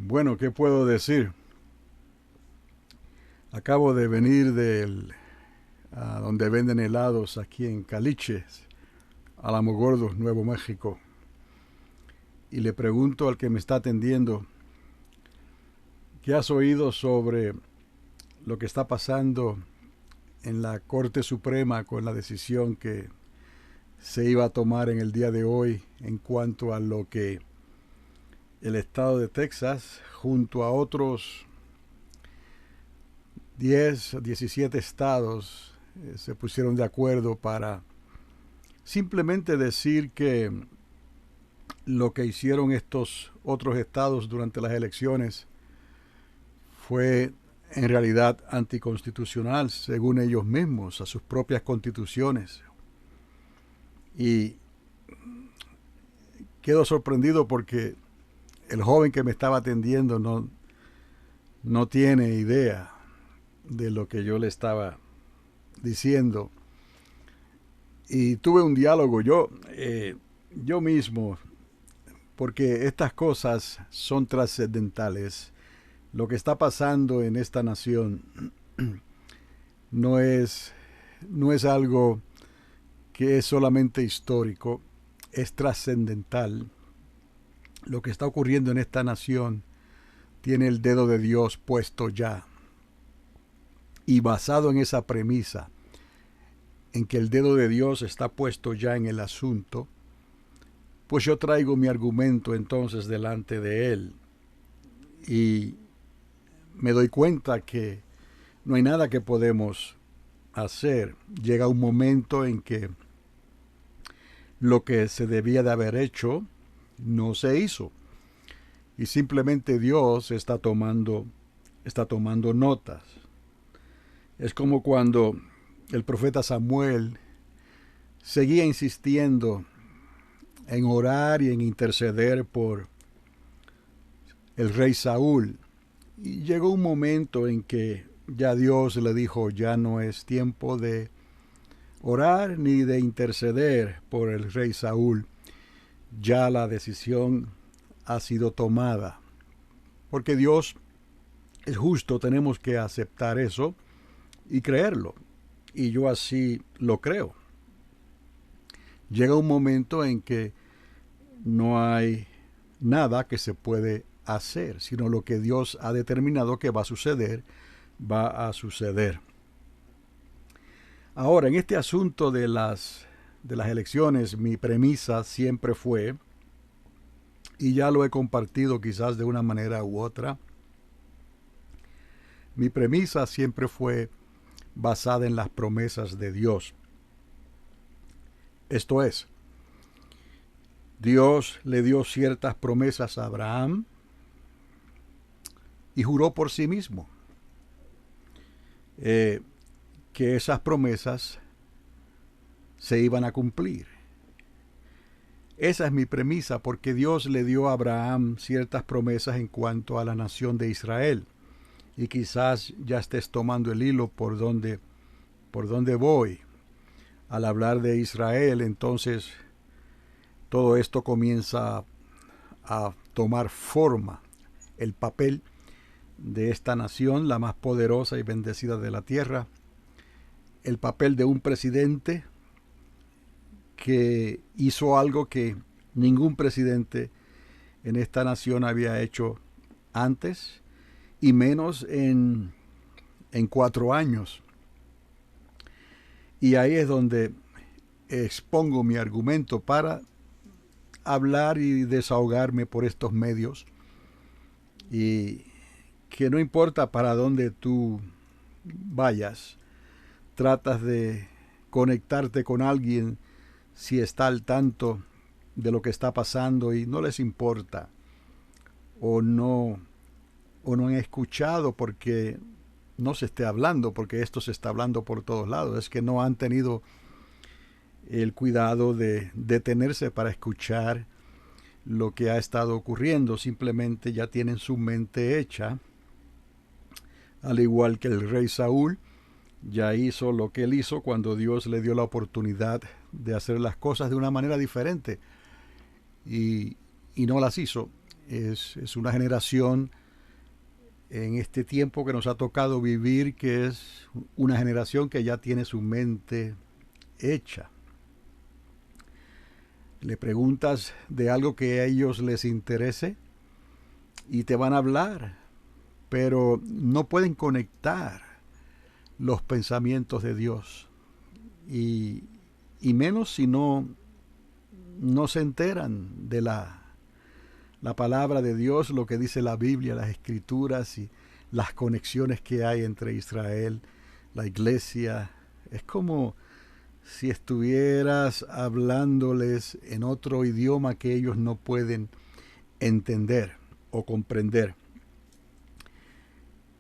Bueno, ¿qué puedo decir? Acabo de venir a donde venden helados aquí en Caliches, Alamogordo, Nuevo México, y le pregunto al que me está atendiendo, ¿qué has oído sobre lo que está pasando en la Corte Suprema con la decisión que se iba a tomar en el día de hoy en cuanto a lo que el estado de Texas, junto a otros 10 o 17 estados, se pusieron de acuerdo para simplemente decir que lo que hicieron estos otros estados durante las elecciones fue en realidad anticonstitucional, según ellos mismos, a sus propias constituciones. Y quedo sorprendido porque el joven que me estaba atendiendo no tiene idea de lo que yo le estaba diciendo. Y tuve un diálogo yo mismo, porque estas cosas son trascendentales. Lo que está pasando en esta nación no es, no es algo que es solamente histórico, es trascendental. Lo que está ocurriendo en esta nación tiene el dedo de Dios puesto ya. Y basado en esa premisa, en que el dedo de Dios está puesto ya en el asunto, pues yo traigo mi argumento entonces delante de Él. Y me doy cuenta que no hay nada que podemos hacer. Llega un momento en que lo que se debía de haber hecho no se hizo. Y simplemente Dios está tomando notas. Es como cuando el profeta Samuel seguía insistiendo en orar y en interceder por el rey Saúl. Y llegó un momento en que ya Dios le dijo, ya no es tiempo de orar ni de interceder por el rey Saúl. Ya la decisión ha sido tomada. Porque Dios es justo, tenemos que aceptar eso y creerlo. Y yo así lo creo. Llega un momento en que no hay nada que se puede hacer, sino lo que Dios ha determinado que va va a suceder. Ahora, en este asunto de las elecciones, mi premisa siempre fue, y ya lo he compartido quizás de una manera u otra, mi premisa siempre fue basada en las promesas de Dios. Esto es, Dios le dio ciertas promesas a Abraham y juró por sí mismo que esas promesas se iban a cumplir. Esa es mi premisa, porque Dios le dio a Abraham ciertas promesas en cuanto a la nación de Israel. Y quizás ya estés tomando el hilo por donde voy. Al hablar de Israel, entonces todo esto comienza a tomar forma. El papel de esta nación, la más poderosa y bendecida de la tierra. El papel de un presidente que hizo algo que ningún presidente en esta nación había hecho antes, y menos en 4 años. Y ahí es donde expongo mi argumento para hablar y desahogarme por estos medios. Y que no importa para dónde tú vayas, tratas de conectarte con alguien si está al tanto de lo que está pasando y no les importa o no o no han escuchado porque no se esté hablando, porque esto se está hablando por todos lados, es que no han tenido el cuidado de detenerse para escuchar lo que ha estado ocurriendo, simplemente ya tienen su mente hecha, al igual que el rey Saúl ya hizo lo que él hizo cuando Dios le dio la oportunidad de hacer las cosas de una manera diferente y no las hizo. Es una generación en este tiempo que nos ha tocado vivir, que es una generación que ya tiene su mente hecha. Le preguntas de algo que a ellos les interese y te van a hablar, pero no pueden conectar los pensamientos de Dios. Y menos si no se enteran de la palabra de Dios, lo que dice la Biblia, las escrituras y las conexiones que hay entre Israel, la iglesia. Es como si estuvieras hablándoles en otro idioma que ellos no pueden entender o comprender.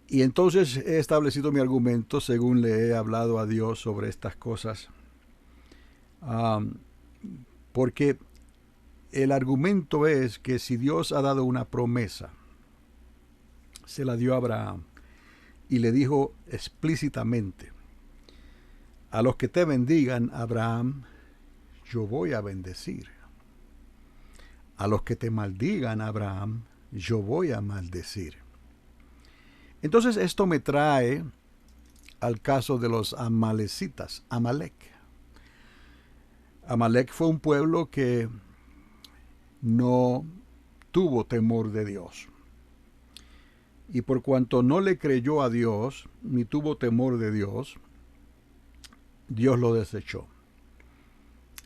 Y entonces he establecido mi argumento según le he hablado a Dios sobre estas cosas. Porque el argumento es que si Dios ha dado una promesa, se la dio a Abraham y le dijo explícitamente: a los que te bendigan, Abraham, yo voy a bendecir. A los que te maldigan, Abraham, yo voy a maldecir. Entonces esto me trae al caso de los amalecitas, Amalek. Amalek fue un pueblo que no tuvo temor de Dios. Y por cuanto no le creyó a Dios, ni tuvo temor de Dios, Dios lo desechó.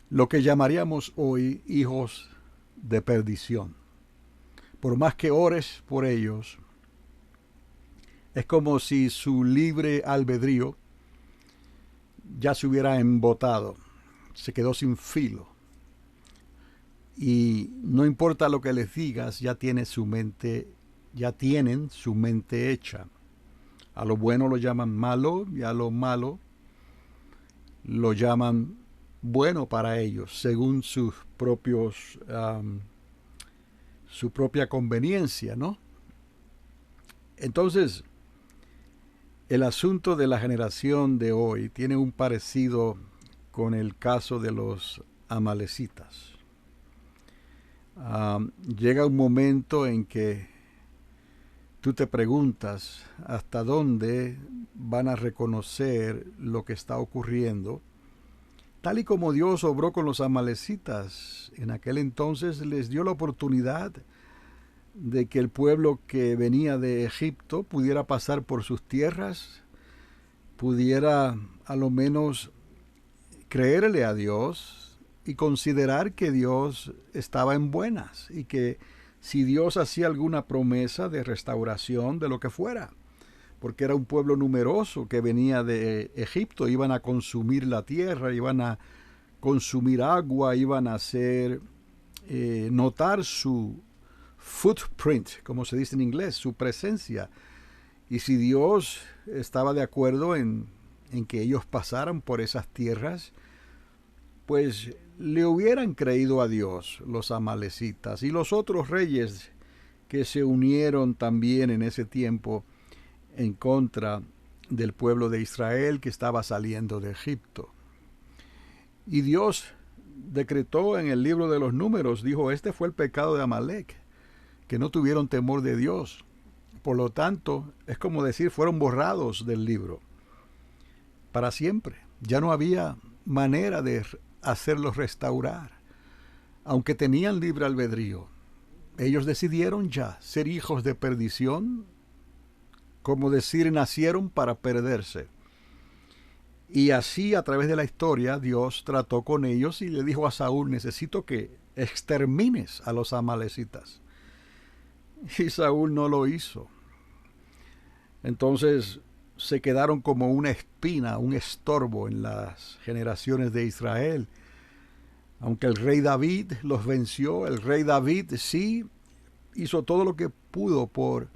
Lo que llamaríamos hoy hijos de perdición. Por más que ores por ellos, es como si su libre albedrío ya se hubiera embotado, se quedó sin filo. Y no importa lo que les digas, ya tienen su mente hecha. A lo bueno lo llaman malo y a lo malo lo llaman bueno para ellos, según sus propios su propia conveniencia, ¿no? Entonces, el asunto de la generación de hoy tiene un parecido con el caso de los amalecitas. Llega un momento en que tú te preguntas hasta dónde van a reconocer lo que está ocurriendo, tal y como Dios obró con los amalecitas. En aquel entonces les dio la oportunidad de que el pueblo que venía de Egipto pudiera pasar por sus tierras, pudiera a lo menos creerle a Dios y considerar que Dios estaba en buenas y que si Dios hacía alguna promesa de restauración de lo que fuera, porque era un pueblo numeroso que venía de Egipto, iban a consumir la tierra, iban a consumir agua, iban a hacer notar su footprint, como se dice en inglés, su presencia. Y si Dios estaba de acuerdo en que ellos pasaran por esas tierras, pues le hubieran creído a Dios los amalecitas y los otros reyes que se unieron también en ese tiempo en contra del pueblo de Israel que estaba saliendo de Egipto. Y Dios decretó en el libro de los Números, dijo: este fue el pecado de Amalek, que no tuvieron temor de Dios. Por lo tanto, es como decir, fueron borrados del libro para siempre. Ya no había manera de hacerlos restaurar, aunque tenían libre albedrío. Ellos decidieron ya ser hijos de perdición, como decir, nacieron para perderse. Y así, a través de la historia, Dios trató con ellos y le dijo a Saúl: necesito que extermines a los amalecitas. Y Saúl no lo hizo. Entonces se quedaron como una espina, un estorbo en las generaciones de Israel. Aunque el rey David los venció, el rey David sí hizo todo lo que pudo por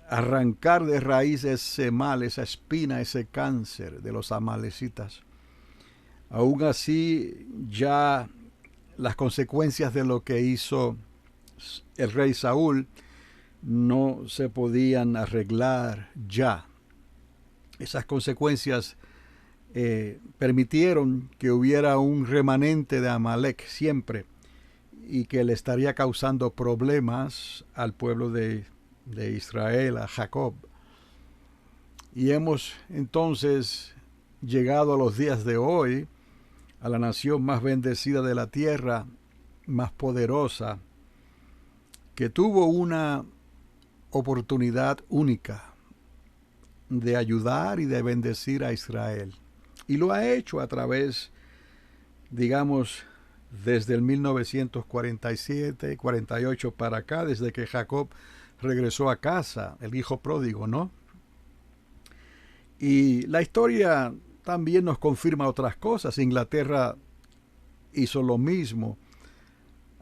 arrancar de raíz ese mal, esa espina, ese cáncer de los amalecitas. Aún así, ya las consecuencias de lo que hizo el rey Saúl no se podían arreglar ya. Esas consecuencias permitieron que hubiera un remanente de Amalek siempre, y que le estaría causando problemas al pueblo de Israel, a Jacob. Y hemos entonces llegado a los días de hoy, a la nación más bendecida de la tierra, más poderosa, que tuvo una oportunidad única de ayudar y de bendecir a Israel. Y lo ha hecho a través, digamos, desde el 1947, 48 para acá, desde que Jacob regresó a casa, el hijo pródigo, ¿no? Y la historia también nos confirma otras cosas. Inglaterra hizo lo mismo.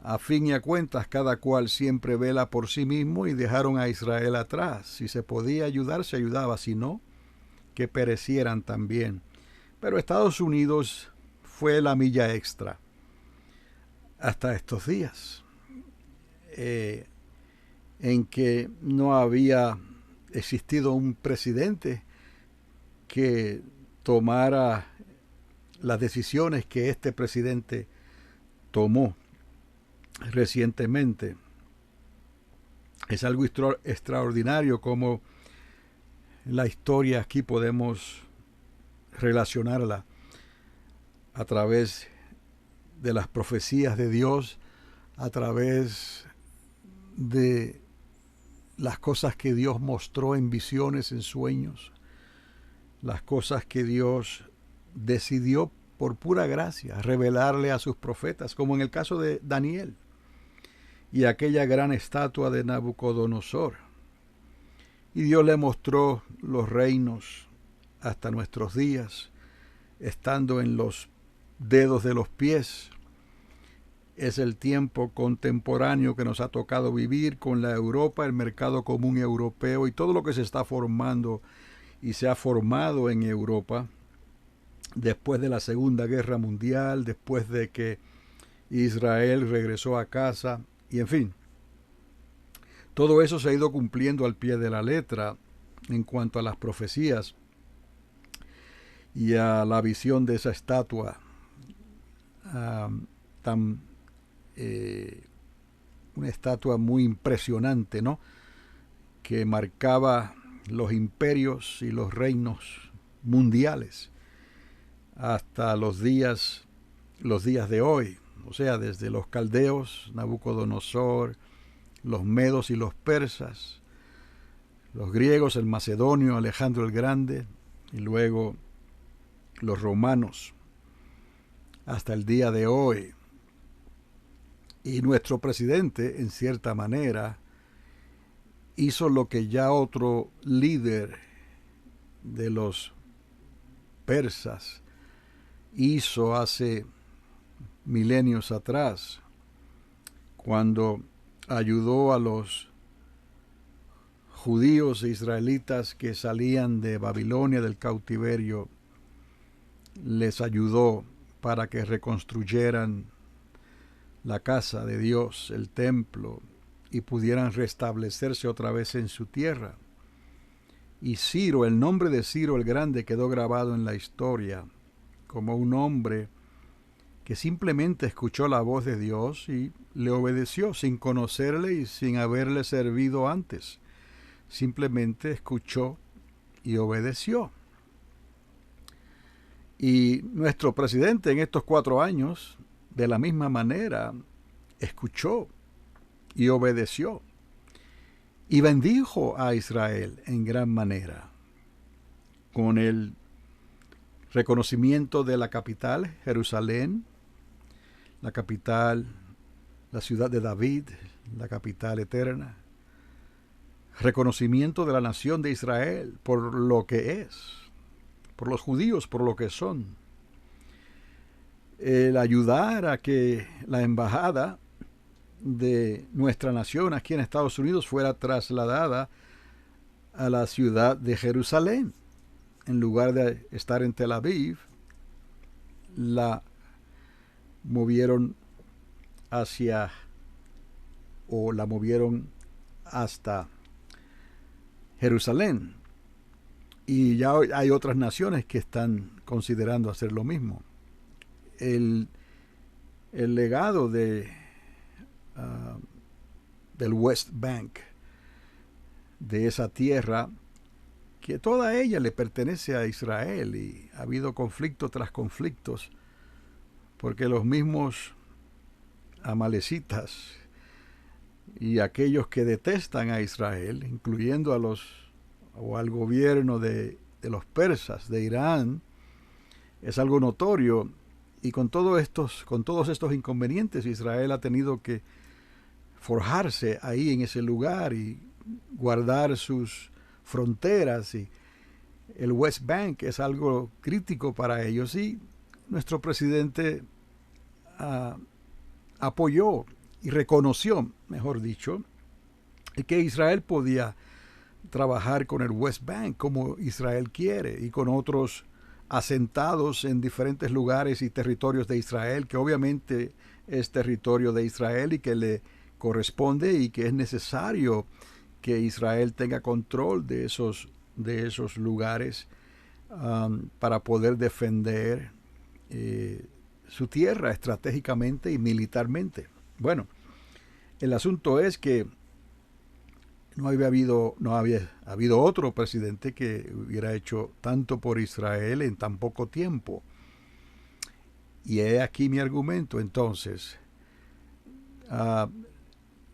A fin y a cuentas, cada cual siempre vela por sí mismo y dejaron a Israel atrás. Si se podía ayudar, se ayudaba. Si no, que perecieran también. Pero Estados Unidos fue la milla extra hasta estos días, en que no había existido un presidente que tomara las decisiones que este presidente tomó recientemente. Es algo extraordinario como la historia aquí podemos relacionarla a través de las profecías de Dios, a través de las cosas que Dios mostró en visiones, en sueños, las cosas que Dios decidió por pura gracia revelarle a sus profetas, como en el caso de Daniel y aquella gran estatua de Nabucodonosor. Y Dios le mostró los reinos hasta nuestros días, estando en los dedos de los pies. Es el tiempo contemporáneo que nos ha tocado vivir con la Europa, el mercado común europeo y todo lo que se está formando y se ha formado en Europa después de la Segunda Guerra Mundial, después de que Israel regresó a casa, y en fin, todo eso se ha ido cumpliendo al pie de la letra en cuanto a las profecías y a la visión de esa estatua una estatua muy impresionante, ¿no? Que marcaba los imperios y los reinos mundiales hasta los días de hoy, o sea, desde los caldeos, Nabucodonosor, los medos y los persas, los griegos, el macedonio, Alejandro el Grande, y luego los romanos, hasta el día de hoy. Y nuestro presidente, en cierta manera, hizo lo que ya otro líder de los persas hizo hace milenios atrás, cuando ayudó a los judíos e israelitas que salían de Babilonia, del cautiverio, les ayudó para que reconstruyeran la casa de Dios, el templo, y pudieran restablecerse otra vez en su tierra. Y Ciro, el nombre de Ciro el Grande quedó grabado en la historia como un hombre que simplemente escuchó la voz de Dios y le obedeció sin conocerle y sin haberle servido antes. Simplemente escuchó y obedeció. Y nuestro presidente en estos 4 años, de la misma manera, escuchó y obedeció y bendijo a Israel en gran manera con el reconocimiento de la capital, Jerusalén, la capital, la ciudad de David, la capital eterna, reconocimiento de la nación de Israel por lo que es, por los judíos por lo que son, el ayudar a que la embajada de nuestra nación aquí en Estados Unidos fuera trasladada a la ciudad de Jerusalén. En lugar de estar en Tel Aviv, la movieron hasta Jerusalén. Y ya hay otras naciones que están considerando hacer lo mismo. El legado de del West Bank, de esa tierra que toda ella le pertenece a Israel, y ha habido conflicto tras conflictos porque los mismos amalecitas y aquellos que detestan a Israel, incluyendo al gobierno de los persas, de Irán, es algo notorio. Y con todos estos inconvenientes, Israel ha tenido que forjarse ahí en ese lugar y guardar sus fronteras, y el West Bank es algo crítico para ellos, y nuestro presidente apoyó y reconoció, mejor dicho, que Israel podía trabajar con el West Bank como Israel quiere, y con otros asentados en diferentes lugares y territorios de Israel, que obviamente es territorio de Israel y que le corresponde, y que es necesario que Israel tenga control de esos lugares para poder defender su tierra estratégicamente y militarmente. Bueno, el asunto es que no había habido otro presidente que hubiera hecho tanto por Israel en tan poco tiempo. Y he aquí mi argumento. Entonces,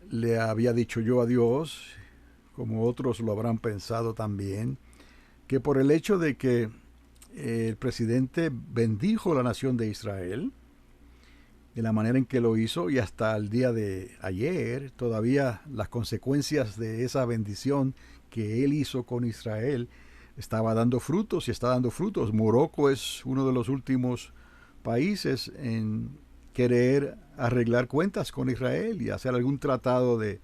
le había dicho yo a Dios, como otros lo habrán pensado también, que por el hecho de que el presidente bendijo la nación de Israel, de la manera en que lo hizo, y hasta el día de ayer todavía las consecuencias de esa bendición que él hizo con Israel estaba dando frutos y está dando frutos. Morocco es uno de los últimos países en querer arreglar cuentas con Israel y hacer algún tratado de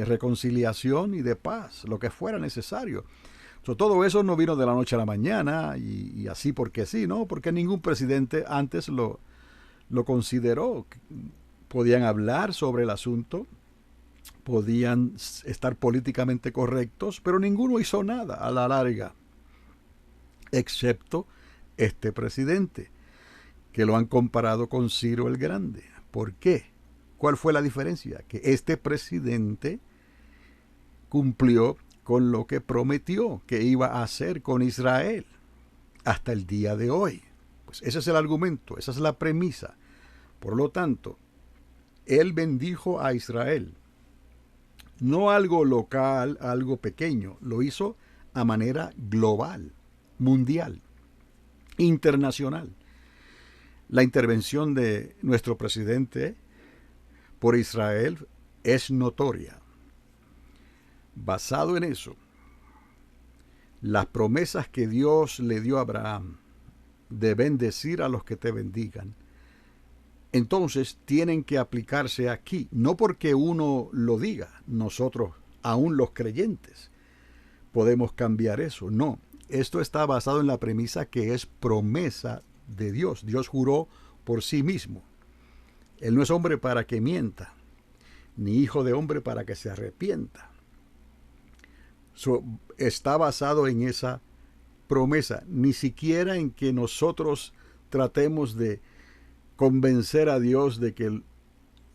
reconciliación y de paz, lo que fuera necesario. Todo eso no vino de la noche a la mañana y así porque sí, ¿no? Porque ningún presidente antes lo consideró. Podían hablar sobre el asunto, podían estar políticamente correctos, pero ninguno hizo nada a la larga, excepto este presidente, que lo han comparado con Ciro el Grande. ¿Por qué? ¿Cuál fue la diferencia? Que este presidente cumplió con lo que prometió que iba a hacer con Israel hasta el día de hoy. Pues ese es el argumento, esa es la premisa. Por lo tanto, él bendijo a Israel. No algo local, algo pequeño. Lo hizo a manera global, mundial, internacional. La intervención de nuestro presidente por Israel es notoria. Basado en eso, las promesas que Dios le dio a Abraham de bendecir a los que te bendigan, entonces tienen que aplicarse aquí, no porque uno lo diga, nosotros, aún los creyentes, podemos cambiar eso, no. Esto está basado en la premisa que es promesa de Dios. Dios juró por sí mismo. Él no es hombre para que mienta, ni hijo de hombre para que se arrepienta. Está basado en esa promesa, ni siquiera en que nosotros tratemos de convencer a Dios de que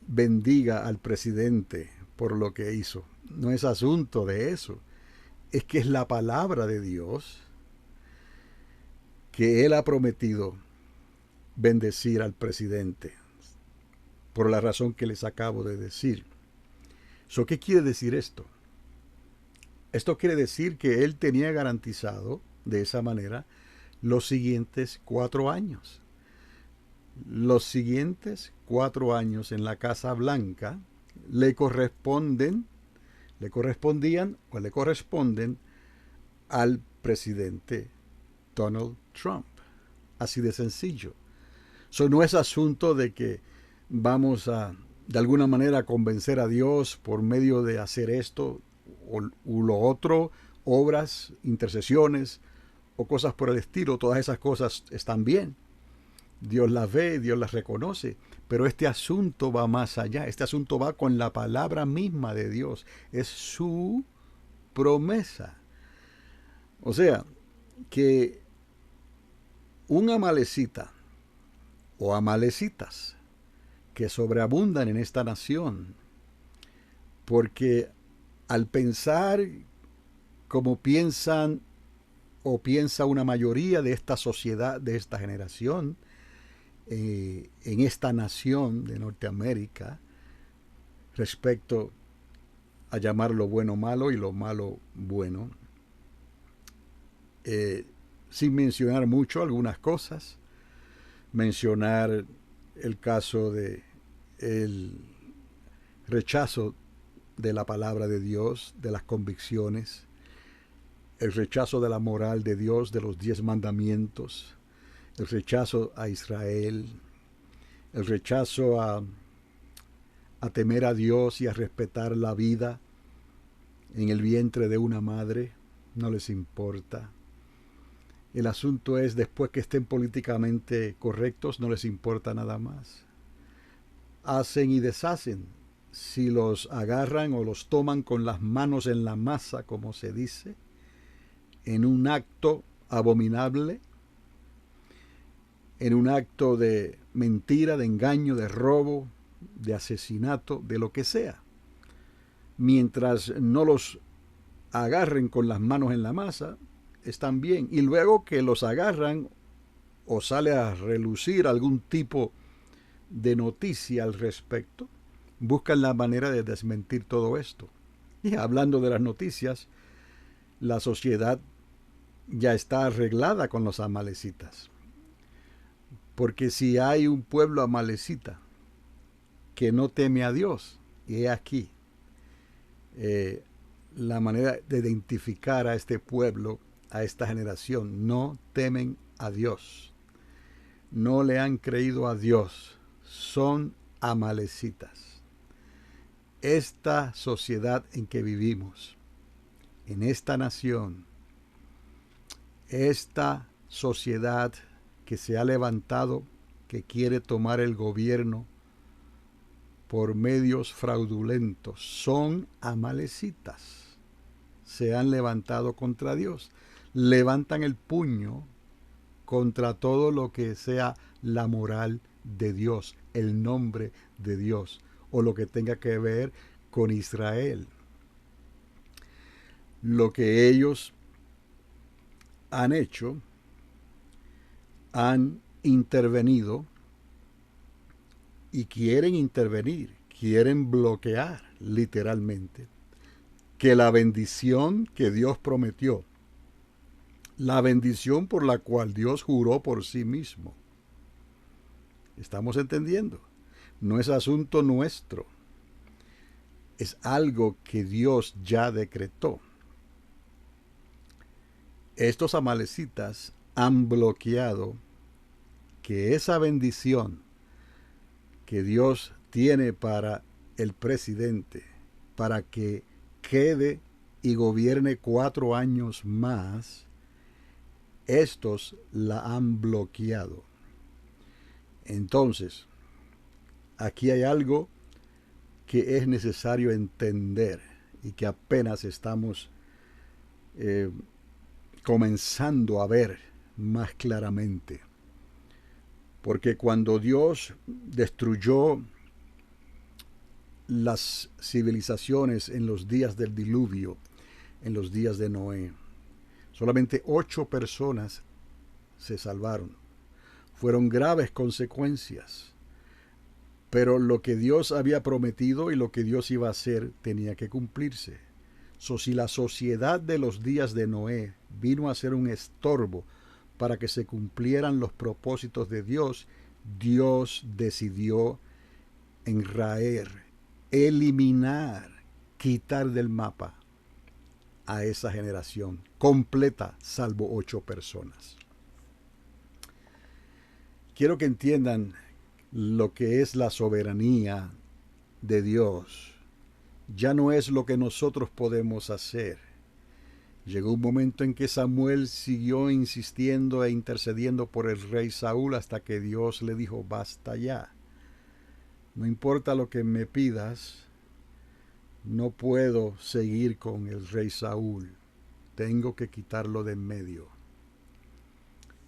bendiga al presidente por lo que hizo. No es asunto de eso. Es que es la palabra de Dios que Él ha prometido bendecir al presidente por la razón que les acabo de decir. ¿Qué quiere decir esto? Esto quiere decir que Él tenía garantizado de esa manera los siguientes 4 años. Los siguientes 4 años en la Casa Blanca le corresponden o le corresponden al presidente Donald Trump. Así de sencillo. No es asunto de que vamos a, de alguna manera, convencer a Dios por medio de hacer esto o lo otro, obras, intercesiones o cosas por el estilo. Todas esas cosas están bien. Dios las ve, Dios las reconoce, pero este asunto va más allá. Este asunto va con la palabra misma de Dios. Es su promesa. O sea, que un amalecita o amalecitas que sobreabundan en esta nación porque al pensar como piensan o piensa una mayoría de esta sociedad, de esta generación, en esta nación de Norteamérica, respecto a llamar lo bueno malo y lo malo bueno, sin mencionar mucho algunas cosas, mencionar el caso de el rechazo de la palabra de Dios, de las convicciones, el rechazo de la moral de Dios, de los 10 mandamientos, el rechazo a Israel, el rechazo a temer a Dios y a respetar la vida en el vientre de una madre, no les importa. El asunto es, después que estén políticamente correctos, no les importa nada más. Hacen y deshacen. Si los agarran o los toman con las manos en la masa, como se dice, en un acto abominable, en un acto de mentira, de engaño, de robo, de asesinato, de lo que sea. Mientras no los agarren con las manos en la masa, están bien. Y luego que los agarran o sale a relucir algún tipo de noticia al respecto, buscan la manera de desmentir todo esto. Y hablando de las noticias, la sociedad ya está arreglada con los amalecitas. Porque si hay un pueblo amalecita que no teme a Dios, y he aquí la manera de identificar a este pueblo, a esta generación, no temen a Dios, no le han creído a Dios, son amalecitas. Esta sociedad en que vivimos, en esta nación, esta sociedad que se ha levantado, que quiere tomar el gobierno por medios fraudulentos, son amalecitas. Se han levantado contra Dios. Levantan el puño contra todo lo que sea la moral de Dios, el nombre de Dios, o lo que tenga que ver con Israel. Lo que ellos han hecho, han intervenido y quieren intervenir, quieren bloquear literalmente que la bendición que Dios prometió, la bendición por la cual Dios juró por sí mismo. ¿Estamos entendiendo? No es asunto nuestro, es algo que Dios ya decretó. Estos amalecitas han bloqueado que esa bendición que Dios tiene para el presidente, para que quede y gobierne 4 años más, estos la han bloqueado. Entonces, aquí hay algo que es necesario entender y que apenas estamos comenzando a ver más claramente. Porque cuando Dios destruyó las civilizaciones en los días del diluvio, en los días de Noé, solamente 8 personas se salvaron. Fueron graves consecuencias, pero lo que Dios había prometido y lo que Dios iba a hacer tenía que cumplirse. Si la sociedad de los días de Noé vino a ser un estorbo para que se cumplieran los propósitos de Dios, Dios decidió enraer, eliminar, quitar del mapa a esa generación completa, salvo 8 personas. Quiero que entiendan lo que es la soberanía de Dios. Ya no es lo que nosotros podemos hacer. Llegó un momento en que Samuel siguió insistiendo e intercediendo por el rey Saúl hasta que Dios le dijo, basta ya. No importa lo que me pidas, no puedo seguir con el rey Saúl. Tengo que quitarlo de en medio.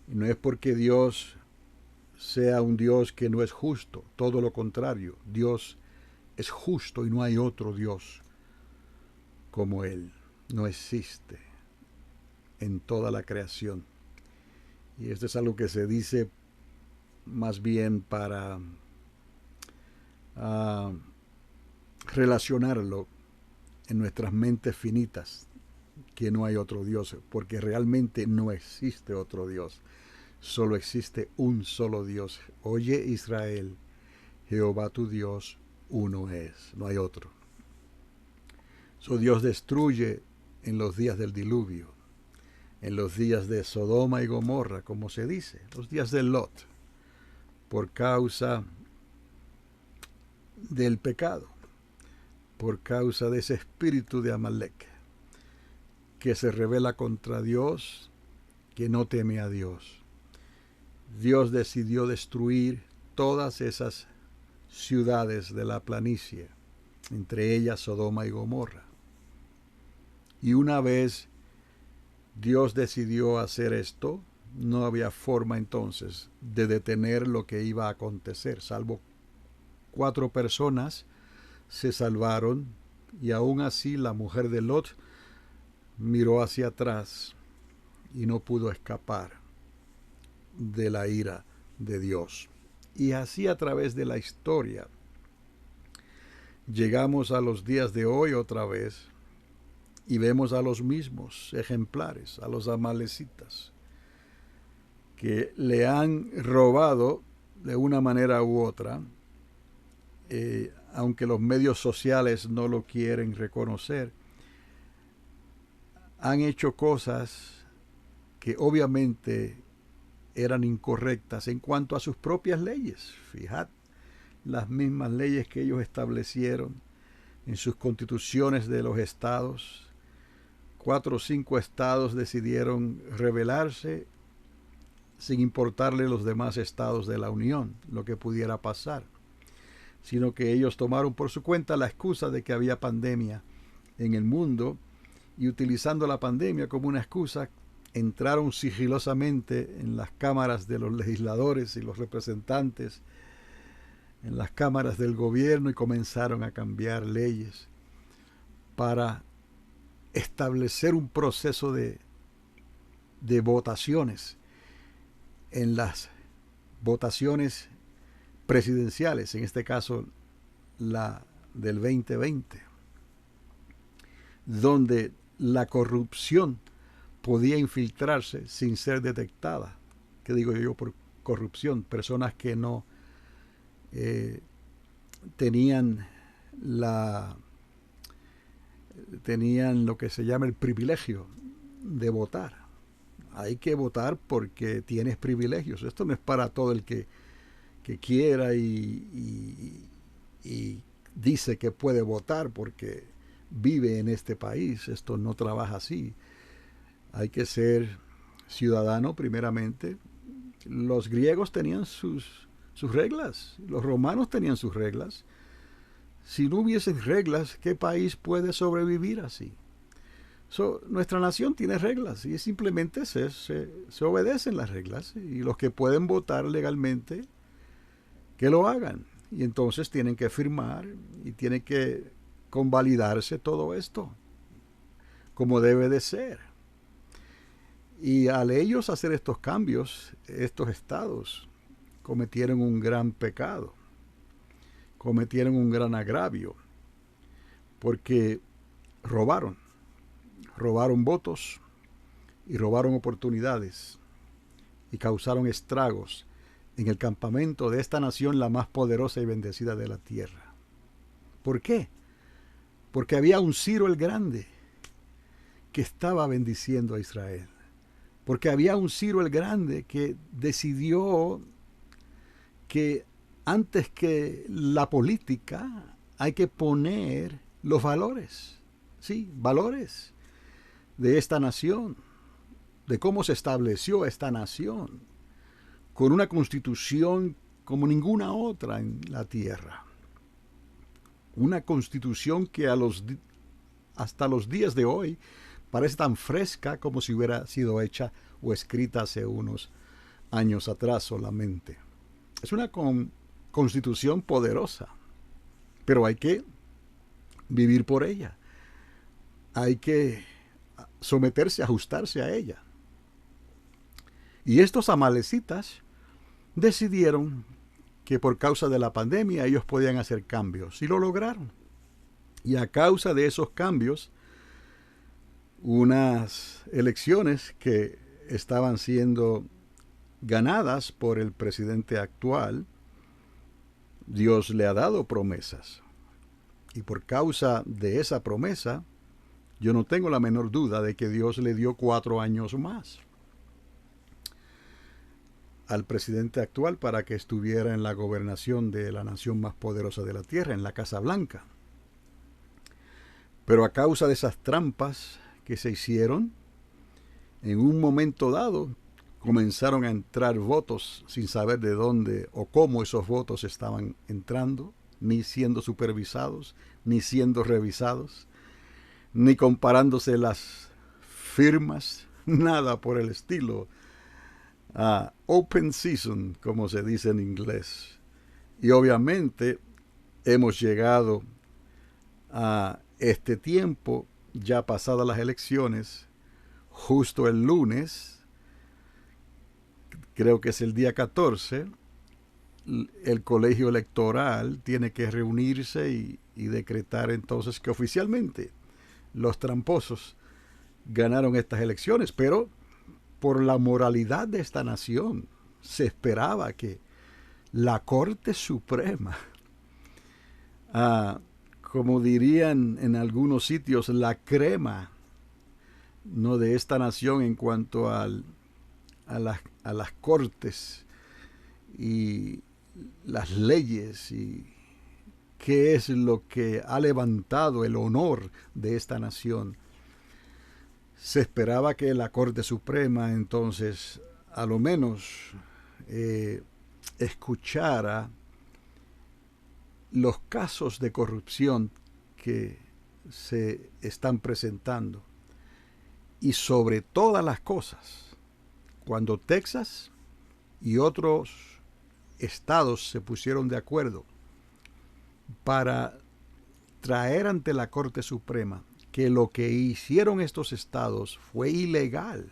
Y no es porque Dios sea un Dios que no es justo, todo lo contrario. Dios es justo y no hay otro Dios como Él. No existe en toda la creación. Y esto es algo que se dice más bien para relacionarlo en nuestras mentes finitas, que no hay otro Dios, porque realmente no existe otro Dios. Solo existe un solo Dios. Oye, Israel, Jehová tu Dios, uno es, no hay otro. Dios destruye en los días del diluvio, en los días de Sodoma y Gomorra, como se dice, los días de Lot, por causa del pecado, por causa de ese espíritu de Amalek, que se rebela contra Dios, que no teme a Dios. Dios decidió destruir todas esas ciudades de la planicie, entre ellas Sodoma y Gomorra. Y una vez Dios decidió hacer esto, no había forma entonces de detener lo que iba a acontecer, salvo 4 personas se salvaron, y aún así la mujer de Lot miró hacia atrás y no pudo escapar de la ira de Dios. Y así a través de la historia llegamos a los días de hoy otra vez y vemos a los mismos ejemplares, a los amalecitas, que le han robado de una manera u otra, aunque los medios sociales no lo quieren reconocer, han hecho cosas que obviamente eran incorrectas en cuanto a sus propias leyes. Fijad, las mismas leyes que ellos establecieron en sus constituciones de los estados. 4 o 5 estados decidieron rebelarse sin importarle los demás estados de la Unión, lo que pudiera pasar, sino que ellos tomaron por su cuenta la excusa de que había pandemia en el mundo, y utilizando la pandemia como una excusa, entraron sigilosamente en las cámaras de los legisladores y los representantes, en las cámaras del gobierno, y comenzaron a cambiar leyes para establecer un proceso de votaciones en las votaciones presidenciales, en este caso la del 2020, donde la corrupción podía infiltrarse sin ser detectada. ¿Qué digo yo por corrupción? Personas que no tenían lo que se llama el privilegio de votar. Hay que votar porque tienes privilegios. Esto no es para todo el que quiera y dice que puede votar porque vive en este país. Esto no trabaja así. Hay que ser ciudadano primeramente. Los griegos tenían sus reglas, los romanos tenían sus reglas. Si no hubiesen reglas, ¿qué país puede sobrevivir así? Nuestra nación tiene reglas y simplemente se obedecen las reglas, y los que pueden votar legalmente, que lo hagan. Y entonces tienen que firmar y tiene que convalidarse todo esto, como debe de ser. Y al ellos hacer estos cambios, estos estados cometieron un gran pecado, cometieron un gran agravio, porque robaron votos y robaron oportunidades y causaron estragos en el campamento de esta nación, la más poderosa y bendecida de la tierra. ¿Por qué? Porque había un Ciro el Grande que estaba bendiciendo a Israel. Porque había un Ciro el Grande que decidió que antes que la política hay que poner los valores, sí, valores de esta nación, de cómo se estableció esta nación, con una constitución como ninguna otra en la tierra. Una constitución que hasta los días de hoy parece tan fresca como si hubiera sido hecha o escrita hace unos años atrás solamente. Es una constitución poderosa, pero hay que vivir por ella. hay que someterse, ajustarse a ella. Y estos amalecitas decidieron que por causa de la pandemia ellos podían hacer cambios, y lo lograron. Y a causa de esos cambios, unas elecciones que estaban siendo ganadas por el presidente actual, Dios le ha dado promesas. Y por causa de esa promesa, yo no tengo la menor duda de que Dios le dio 4 años más al presidente actual para que estuviera en la gobernación de la nación más poderosa de la tierra, en la Casa Blanca. Pero a causa de esas trampas que se hicieron, en un momento dado comenzaron a entrar votos sin saber de dónde o cómo esos votos estaban entrando, ni siendo supervisados, ni siendo revisados, ni comparándose las firmas, nada por el estilo. Open season, como se dice en inglés. Y obviamente hemos llegado a este tiempo, ya pasadas las elecciones, justo el lunes, creo que es el día 14, el colegio electoral tiene que reunirse y decretar entonces que oficialmente los tramposos ganaron estas elecciones, pero por la moralidad de esta nación se esperaba que la Corte Suprema, como dirían en algunos sitios, la crema, no, de esta nación en cuanto a las cortes y las leyes y qué es lo que ha levantado el honor de esta nación. Se esperaba que la Corte Suprema entonces a lo menos escuchara los casos de corrupción que se están presentando. Y sobre todas las cosas, cuando Texas y otros estados se pusieron de acuerdo para traer ante la Corte Suprema que lo que hicieron estos estados fue ilegal,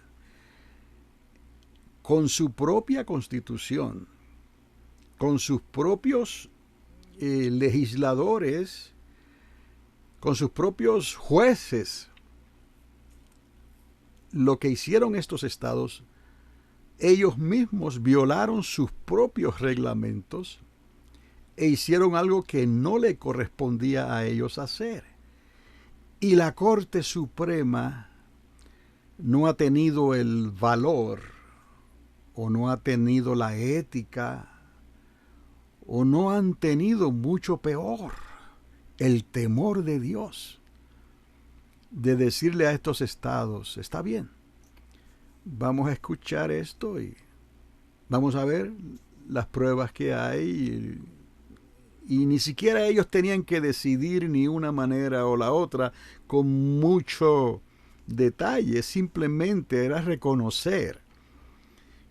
con su propia constitución, con sus propios legisladores, con sus propios jueces, lo que hicieron estos estados, ellos mismos violaron sus propios reglamentos e hicieron algo que no le correspondía a ellos hacer. Y la Corte Suprema no ha tenido el valor, o no ha tenido la ética, o no han tenido, mucho peor, el temor de Dios, de decirle a estos estados: está bien, vamos a escuchar esto y vamos a ver las pruebas que hay. Y ni siquiera ellos tenían que decidir ni una manera o la otra con mucho detalle, simplemente era reconocer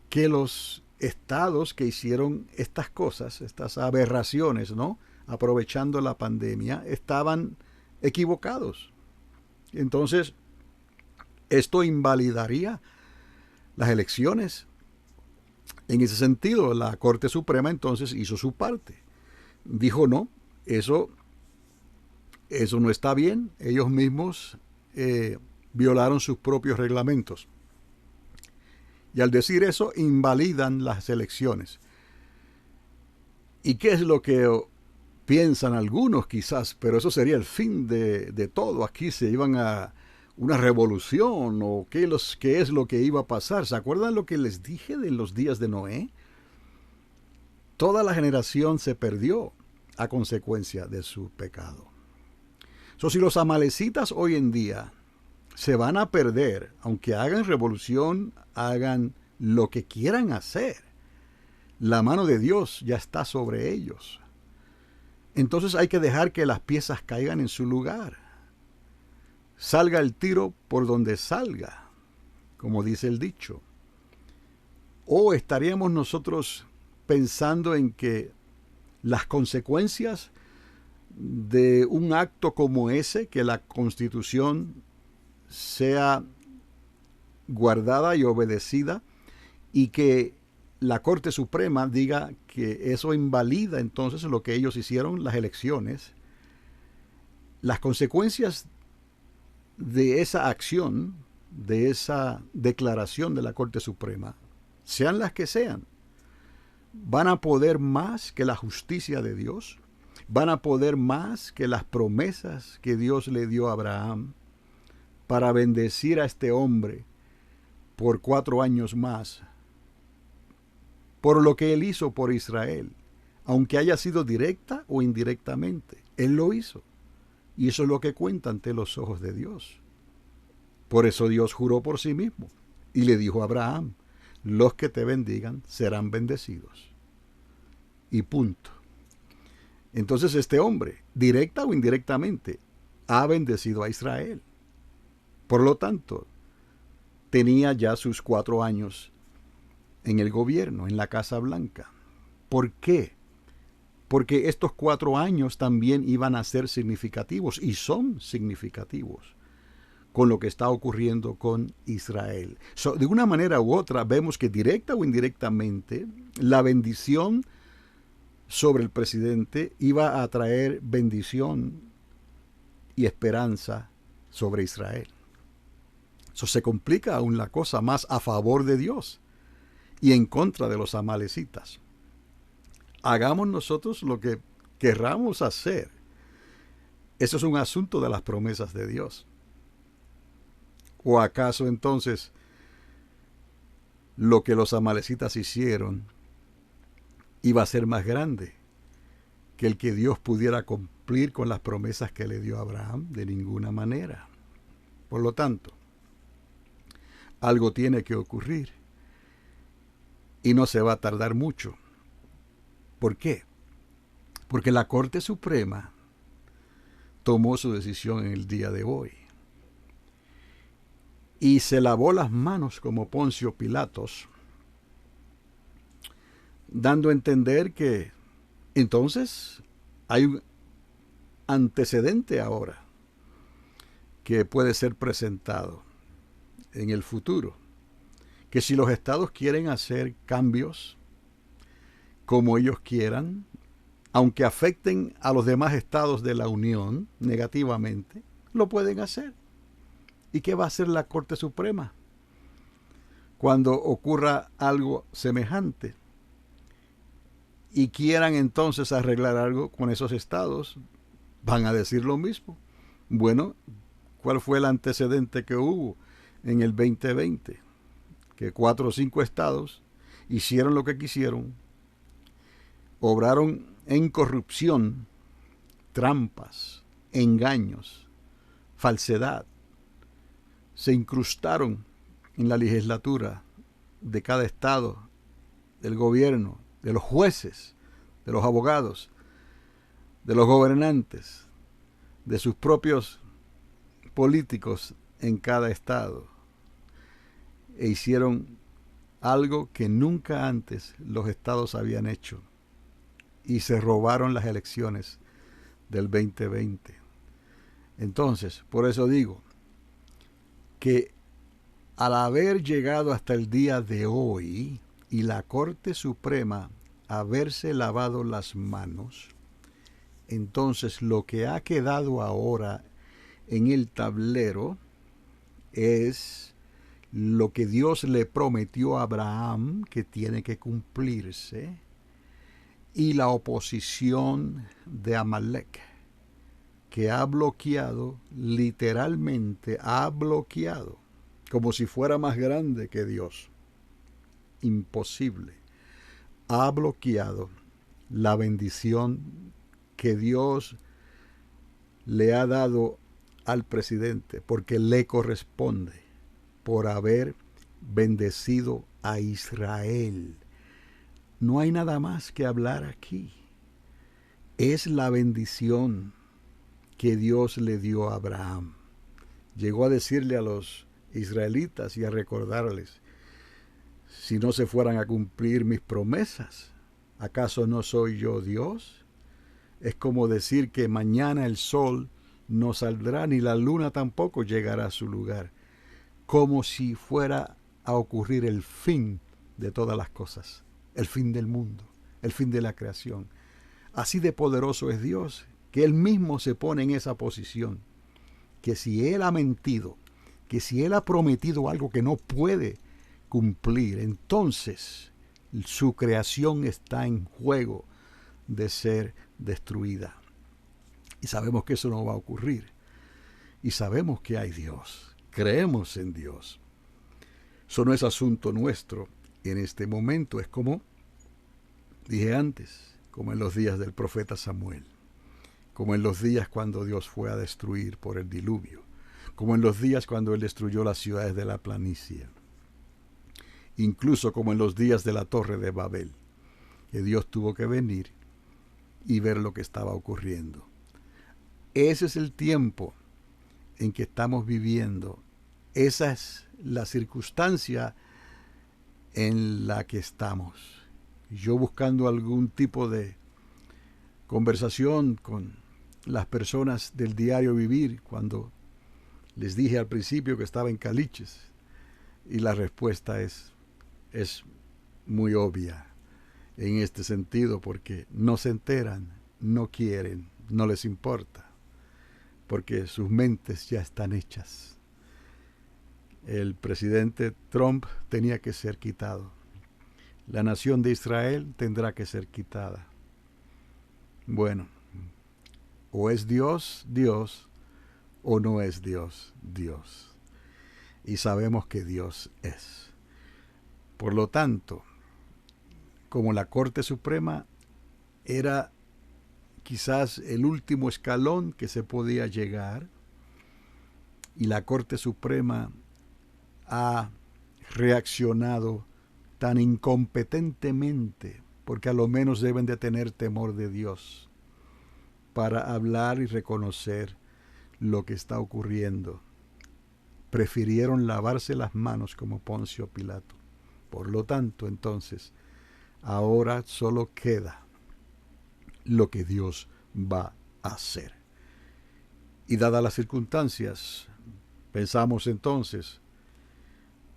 que los estados que hicieron estas cosas, estas aberraciones, ¿no?, aprovechando la pandemia, estaban equivocados. Entonces, esto invalidaría las elecciones. En ese sentido, la Corte Suprema entonces hizo su parte. Dijo: no, eso no está bien. Ellos mismos violaron sus propios reglamentos. Y al decir eso, invalidan las elecciones. ¿Y qué es lo que piensan algunos quizás? Pero eso sería el fin de todo. Aquí se iban a una revolución, o qué es lo que iba a pasar. ¿Se acuerdan lo que les dije de los días de Noé? Toda la generación se perdió a consecuencia de su pecado. Si los amalecitas hoy en día se van a perder, aunque hagan revolución, hagan lo que quieran hacer, la mano de Dios ya está sobre ellos. Entonces hay que dejar que las piezas caigan en su lugar. Salga el tiro por donde salga, como dice el dicho. ¿O estaríamos nosotros pensando en que las consecuencias de un acto como ese, que la Constitución sea guardada y obedecida, y que la Corte Suprema diga que eso invalida entonces lo que ellos hicieron, las elecciones. Las consecuencias de esa acción, de esa declaración de la Corte Suprema, sean las que sean, van a poder más que la justicia de Dios, van a poder más que las promesas que Dios le dio a Abraham para bendecir a este hombre por 4 años más, por lo que él hizo por Israel, aunque haya sido directa o indirectamente. Él lo hizo, y eso es lo que cuenta ante los ojos de Dios. Por eso Dios juró por sí mismo y le dijo a Abraham: los que te bendigan serán bendecidos. Y punto. Entonces este hombre, directa o indirectamente, ha bendecido a Israel. Por lo tanto, tenía ya sus 4 años en el gobierno, en la Casa Blanca. ¿Por qué? Porque estos 4 años también iban a ser significativos, y son significativos, con lo que está ocurriendo con Israel. De una manera u otra, vemos que directa o indirectamente, la bendición sobre el presidente iba a traer bendición y esperanza sobre Israel. Eso se complica aún la cosa más a favor de Dios y en contra de los amalecitas. Hagamos nosotros lo que querramos hacer. Eso es un asunto de las promesas de Dios. ¿O acaso entonces lo que los amalecitas hicieron iba a ser más grande que el que Dios pudiera cumplir con las promesas que le dio a Abraham? De ninguna manera. Por lo tanto, algo tiene que ocurrir y no se va a tardar mucho. ¿Por qué? Porque la Corte Suprema tomó su decisión en el día de hoy y se lavó las manos como Poncio Pilatos, dando a entender que entonces hay un antecedente ahora que puede ser presentado en el futuro, que si los estados quieren hacer cambios como ellos quieran, aunque afecten a los demás estados de la Unión negativamente, lo pueden hacer. ¿Y qué va a hacer la Corte Suprema cuando ocurra algo semejante y quieran entonces arreglar algo con esos estados? Van a decir lo mismo. Bueno, ¿cuál fue el antecedente que hubo en el 2020? Que 4 o 5 estados hicieron lo que quisieron, obraron en corrupción, trampas, engaños, falsedad, se incrustaron en la legislatura de cada estado, del gobierno, de los jueces, de los abogados, de los gobernantes, de sus propios políticos en cada estado, e hicieron algo que nunca antes los estados habían hecho, y se robaron las elecciones del 2020. Entonces, por eso digo que al haber llegado hasta el día de hoy y la Corte Suprema haberse lavado las manos, entonces lo que ha quedado ahora en el tablero es lo que Dios le prometió a Abraham, que tiene que cumplirse, y la oposición de Amalek, que ha bloqueado, literalmente ha bloqueado, como si fuera más grande que Dios. Imposible. Ha bloqueado la bendición que Dios le ha dado al presidente, porque le corresponde, por haber bendecido a Israel. No hay nada más que hablar aquí. Es la bendición que Dios le dio a Abraham. Llegó a decirle a los israelitas y a recordarles: si no se fueran a cumplir mis promesas, ¿acaso no soy yo Dios? Es como decir que mañana el sol no saldrá, ni la luna tampoco llegará a su lugar, como si fuera a ocurrir el fin de todas las cosas, el fin del mundo, el fin de la creación. Así de poderoso es Dios, que Él mismo se pone en esa posición, que si Él ha mentido, que si Él ha prometido algo que no puede cumplir, entonces su creación está en juego de ser destruida. Y sabemos que eso no va a ocurrir. Y sabemos que hay Dios. Creemos en Dios. Eso no es asunto nuestro en este momento. Es como dije antes, como en los días del profeta Samuel, como en los días cuando Dios fue a destruir por el diluvio, como en los días cuando Él destruyó las ciudades de la planicie, incluso como en los días de la Torre de Babel, que Dios tuvo que venir y ver lo que estaba ocurriendo. Ese es el tiempo en que estamos viviendo. Esa es la circunstancia en la que estamos. Yo buscando algún tipo de conversación con las personas del diario vivir, cuando les dije al principio que estaba en Caliches, y la respuesta es muy obvia en este sentido, porque no se enteran, no quieren, no les importa, porque sus mentes ya están hechas. El presidente Trump tenía que ser quitado. La nación de Israel tendrá que ser quitada. Bueno, o es Dios, Dios, o no es Dios, Dios. Y sabemos que Dios es. Por lo tanto, como la Corte Suprema era quizás el último escalón que se podía llegar, y la Corte Suprema ha reaccionado tan incompetentemente, porque a lo menos deben de tener temor de Dios para hablar y reconocer lo que está ocurriendo. Prefirieron lavarse las manos como Poncio Pilato. Por lo tanto, entonces, ahora solo queda lo que Dios va a hacer. Y dadas las circunstancias, pensamos entonces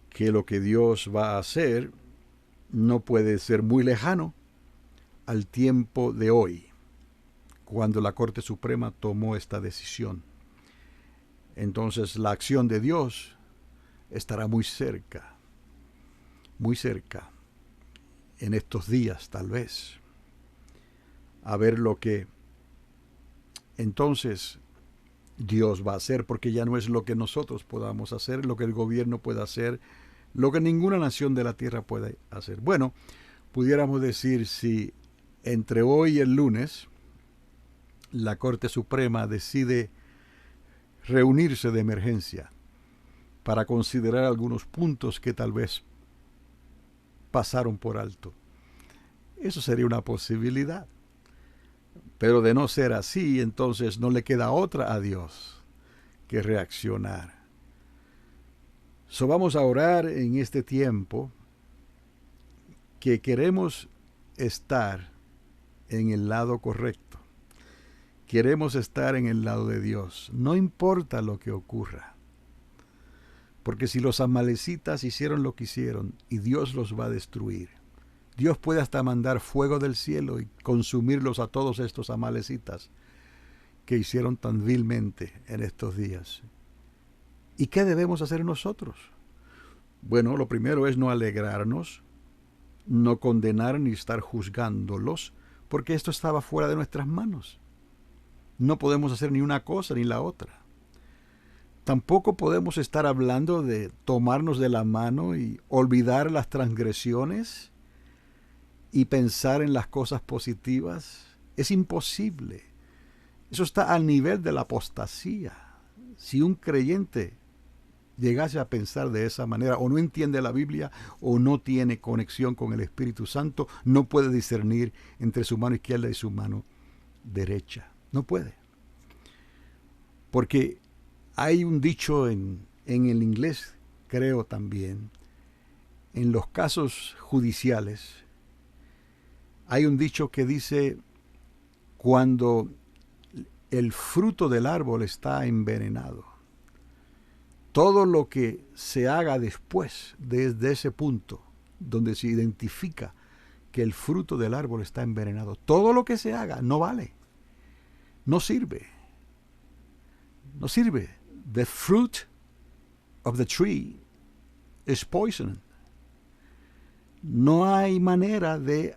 que lo que Dios va a hacer no puede ser muy lejano al tiempo de hoy, cuando la Corte Suprema tomó esta decisión. Entonces la acción de Dios estará muy cerca en estos días tal vez, a ver lo que entonces Dios va a hacer, porque ya no es lo que nosotros podamos hacer, lo que el gobierno pueda hacer, lo que ninguna nación de la tierra puede hacer. Bueno, pudiéramos decir, si entre hoy y el lunes la Corte Suprema decide reunirse de emergencia para considerar algunos puntos que tal vez pasaron por alto, eso sería una posibilidad. Pero de no ser así, entonces no le queda otra a Dios que reaccionar. So, vamos a orar en este tiempo, que queremos estar en el lado correcto. Queremos estar en el lado de Dios, no importa lo que ocurra. Porque si los amalecitas hicieron lo que hicieron y Dios los va a destruir, Dios puede hasta mandar fuego del cielo y consumirlos a todos estos amalecitas que hicieron tan vilmente en estos días. ¿Y qué debemos hacer nosotros? Bueno, lo primero es no alegrarnos, no condenar ni estar juzgándolos, porque esto estaba fuera de nuestras manos. No podemos hacer ni una cosa ni la otra. Tampoco podemos estar hablando de tomarnos de la mano y olvidar las transgresiones y pensar en las cosas positivas. Es imposible. Eso está al nivel de la apostasía. Si un creyente llegase a pensar de esa manera, o no entiende la Biblia, o no tiene conexión con el Espíritu Santo, no puede discernir entre su mano izquierda y su mano derecha. No puede. Porque hay un dicho en el inglés, creo también, en los casos judiciales, hay un dicho que dice, cuando el fruto del árbol está envenenado. Todo lo que se haga después, desde ese punto, donde se identifica que el fruto del árbol está envenenado, todo lo que se haga no vale, no sirve, no sirve. The fruit of the tree is poison. No hay manera de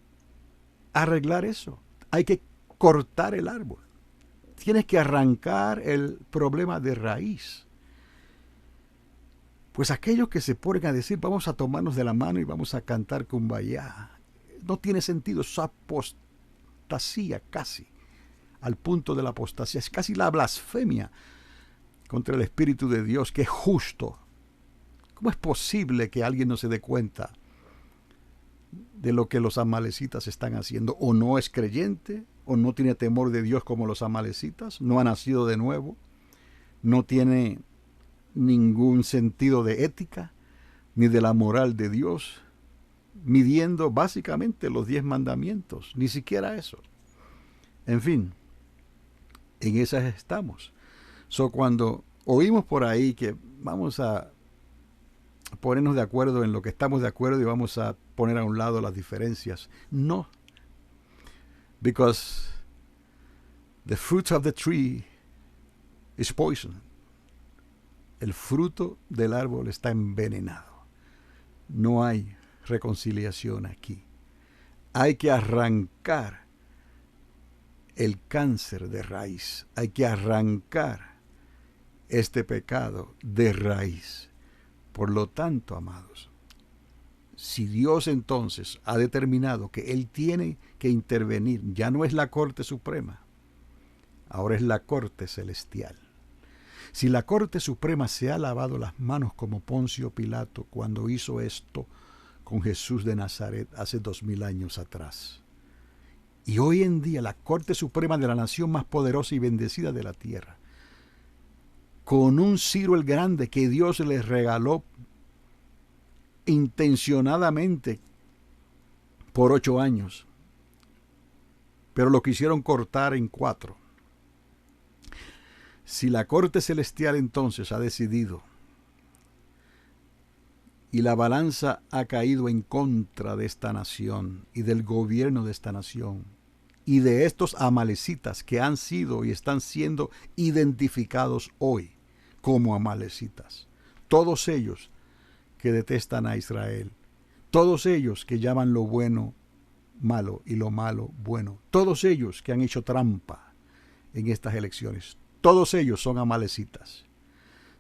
arreglar eso. Hay que cortar el árbol. Tienes que arrancar el problema de raíz. Pues aquellos que se ponen a decir vamos a tomarnos de la mano y vamos a cantar Kumbaya, no tiene sentido. Es apostasía casi, al punto de la apostasía. Es casi la blasfemia contra el Espíritu de Dios, que es justo. ¿Cómo es posible que alguien no se dé cuenta de lo que los amalecitas están haciendo? O no es creyente, o no tiene temor de Dios como los amalecitas, no ha nacido de nuevo, no tiene ningún sentido de ética, ni de la moral de Dios, midiendo básicamente los 10 mandamientos, ni siquiera eso. En fin, en esas estamos. Cuando oímos por ahí que vamos a ponernos de acuerdo en lo que estamos de acuerdo y vamos a poner a un lado las diferencias, no. Because the fruit of the tree is poison. El fruto del árbol está envenenado. No hay reconciliación aquí. Hay que arrancar el cáncer de raíz. Hay que arrancar este pecado de raíz. Por lo tanto, amados, si Dios entonces ha determinado que Él tiene que intervenir, ya no es la Corte Suprema, ahora es la Corte Celestial. Si la Corte Suprema se ha lavado las manos como Poncio Pilato cuando hizo esto con Jesús de Nazaret hace 2000 años atrás, y hoy en día la Corte Suprema de la nación más poderosa y bendecida de la tierra, con un Ciro el Grande que Dios les regaló intencionadamente por 8 años, pero lo quisieron cortar en 4. Si la Corte Celestial entonces ha decidido y la balanza ha caído en contra de esta nación y del gobierno de esta nación y de estos amalecitas que han sido y están siendo identificados hoy como amalecitas, todos ellos que detestan a Israel, todos ellos que llaman lo bueno malo y lo malo bueno, todos ellos que han hecho trampa en estas elecciones, todos ellos son amalecitas,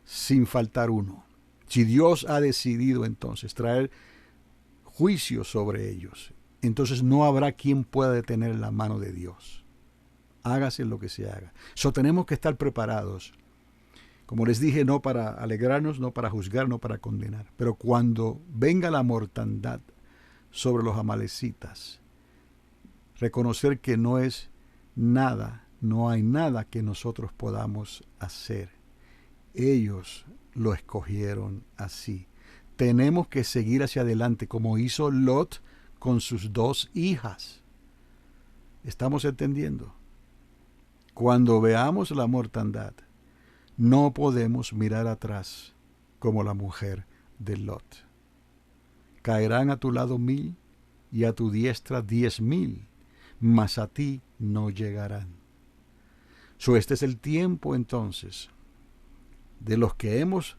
sin faltar uno. Si Dios ha decidido entonces traer juicio sobre ellos, entonces no habrá quien pueda detener la mano de Dios. Hágase lo que se haga. Tenemos que estar preparados. Como les dije, no para alegrarnos, no para juzgar, no para condenar. Pero cuando venga la mortandad sobre los amalecitas, reconocer que no es nada, no hay nada que nosotros podamos hacer. Ellos lo escogieron así. Tenemos que seguir hacia adelante como hizo Lot con sus 2 hijas. ¿Estamos entendiendo? Cuando veamos la mortandad, no podemos mirar atrás como la mujer de Lot. Caerán a tu lado 1000 y a tu diestra 10,000, mas a ti no llegarán. Este es el tiempo entonces de los que hemos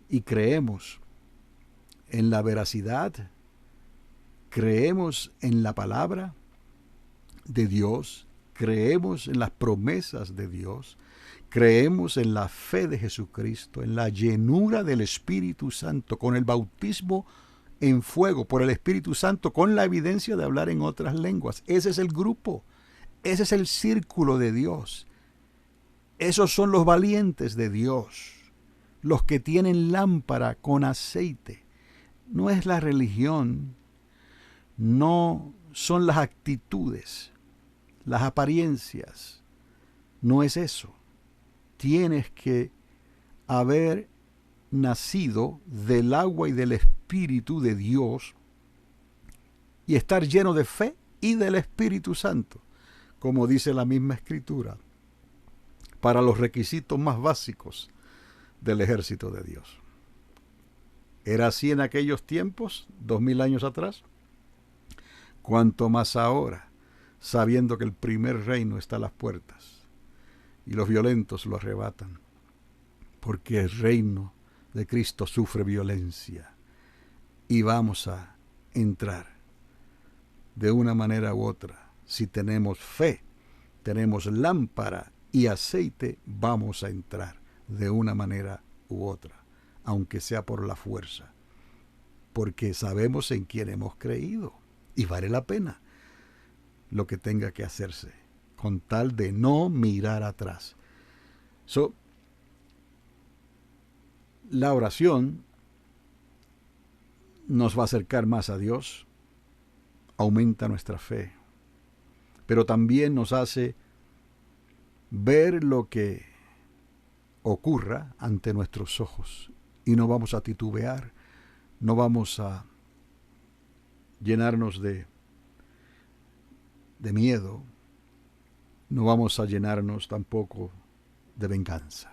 y creemos en la veracidad, creemos en la palabra de Dios, creemos en las promesas de Dios, creemos en la fe de Jesucristo, en la llenura del Espíritu Santo, con el bautismo en fuego por el Espíritu Santo, con la evidencia de hablar en otras lenguas. Ese es el grupo, ese es el círculo de Dios. Esos son los valientes de Dios, los que tienen lámpara con aceite. No es la religión, no son las actitudes, las apariencias, no es eso. Tienes que haber nacido del agua y del Espíritu de Dios y estar lleno de fe y del Espíritu Santo, como dice la misma Escritura. para los requisitos más básicos del ejército de Dios. ¿Era así en aquellos tiempos, 2000 años atrás? Cuanto más ahora, sabiendo que el primer reino está a las puertas y los violentos lo arrebatan, porque el reino de Cristo sufre violencia y vamos a entrar de una manera u otra. Si tenemos fe, tenemos lámpara y aceite, vamos a entrar de una manera u otra, aunque sea por la fuerza, porque sabemos en quién hemos creído y vale la pena lo que tenga que hacerse, con tal de no mirar atrás. La oración nos va a acercar más a Dios, aumenta nuestra fe, pero también nos hace ver lo que ocurra ante nuestros ojos y no vamos a titubear, no vamos a llenarnos de miedo, no vamos a llenarnos tampoco de venganza,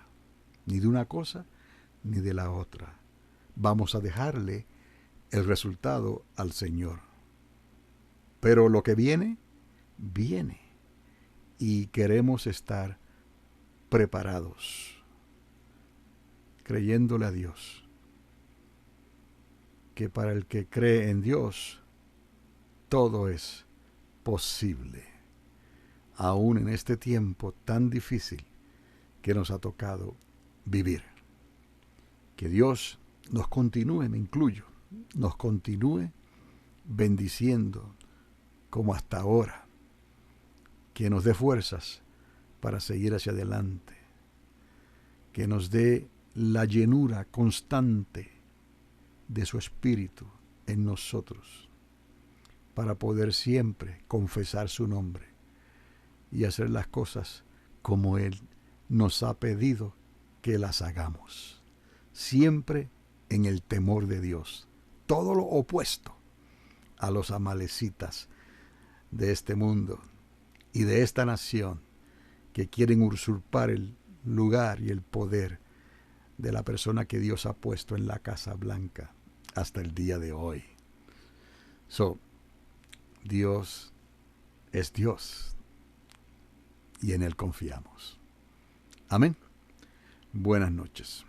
ni de una cosa ni de la otra. Vamos a dejarle el resultado al Señor. Pero lo que viene, viene. Y queremos estar preparados, creyéndole a Dios, que para el que cree en Dios, todo es posible, aún en este tiempo tan difícil que nos ha tocado vivir. Que Dios nos continúe, me incluyo, nos continúe bendiciendo como hasta ahora, que nos dé fuerzas para seguir hacia adelante, que nos dé la llenura constante de su Espíritu en nosotros, para poder siempre confesar su nombre y hacer las cosas como Él nos ha pedido que las hagamos, siempre en el temor de Dios, todo lo opuesto a los amalecitas de este mundo y de esta nación que quieren usurpar el lugar y el poder de la persona que Dios ha puesto en la Casa Blanca hasta el día de hoy. Dios es Dios y en Él confiamos. Amén. Buenas noches.